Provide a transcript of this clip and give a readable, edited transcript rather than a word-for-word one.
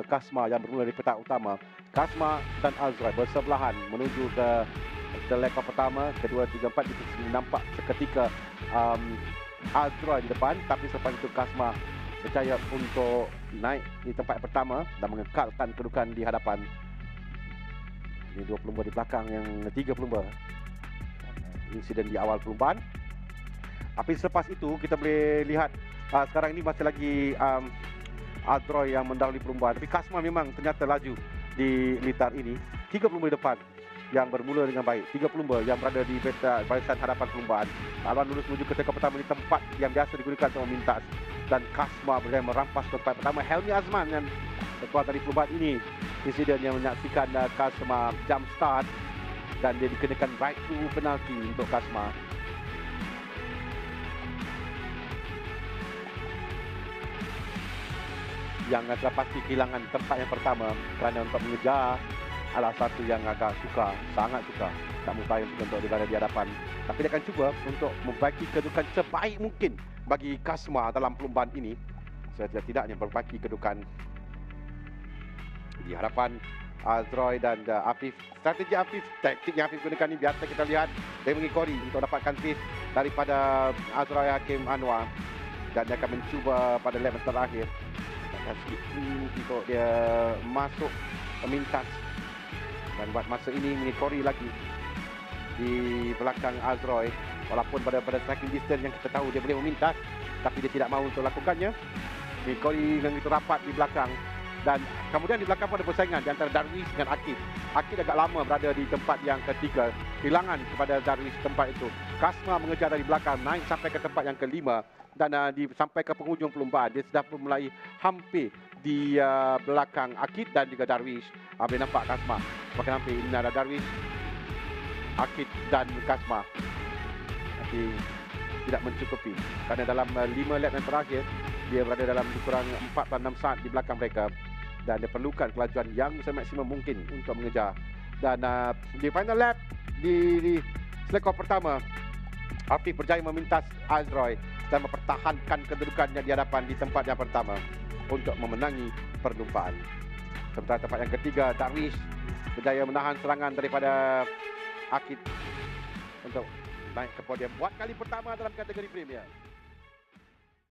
Kasma yang bermula dari petak utama. Kasma dan Azrai bersebelahan menuju ke lap pertama, kedua, tiga, empat. Kita nampak seketika Azrai di depan, tapi selepas itu Kasma berjaya untuk naik di tempat pertama dan mengekalkan kedudukan di hadapan. Ini dua pelumba di belakang, yang tiga pelumba. Insiden di awal perlumbaan. Tapi selepas itu kita boleh lihat sekarang ini masih lagi Azrai yang mendahului perlumbaan. Tapi Kasma memang ternyata laju di litar ini. Tiga pelumba di depan yang bermula dengan baik. Tiga pelumba yang berada di barisan hadapan perlumbaan. Laluan lurus menuju ke tekad pertama di tempat yang biasa digunakan untuk memintas. Dan Kasma berjaya merampas tempat pertama. Helmi Azman yang keluar dari perlumbaan ini. Insiden yang menyaksikan Kasma jump start. Dan dia dikenakan right to penalti untuk Kasma. Yang telah pasti kehilangan tempat yang pertama kerana untuk mengejar adalah satu yang agak suka, sangat suka. Tak mustahil untuk berada di hadapan. Tapi dia akan cuba untuk membaiki kedudukan sebaik mungkin bagi Kasma dalam perlumbaan ini. Setidak-tidaknya membaiki kedudukan di hadapan Azrai dan Afif. Strategi Afif, taktik yang Afif gunakan ini biasa kita lihat dia mengikori untuk dapatkan pace daripada Azrai Hakim Anwar. Dan dia akan mencuba pada lap terakhir untuk dia masuk pemintas dan buat masa ini mengikori lagi di belakang Azrai. Walaupun pada striking distance yang kita tahu dia boleh memintas, tapi dia tidak mahu untuk lakukannya. Mengikori dengan begitu rapat di belakang. Dan kemudian di belakang pun ada persaingan di antara Darwish dengan Akid. Akid agak lama berada di tempat yang ketiga. Kehilangan kepada Darwish tempat itu. Kasma mengejar dari belakang, naik sampai ke tempat yang kelima. Dan sampai ke penghujung perlumbaan. Dia sudah mulai hampir di belakang Akid dan juga Darwish. Boleh nampak Kasma. Makin hampir ini ada Darwish, Akid dan Kasma. Tapi tidak mencukupi. Kerana dalam 5 lap yang terakhir, dia berada dalam kurang 4-6 saat di belakang mereka. Dan dia perlukan kelajuan yang semaksimum mungkin untuk mengejar. Dan di final lap, di selekor pertama, Afif berjaya memintas Azrai dan mempertahankan kedudukannya di hadapan di tempat yang pertama untuk memenangi perlumbaan. Sementara tempat yang ketiga, Darwish berjaya menahan serangan daripada Akid untuk naik ke podium buat kali pertama dalam kategori Premier.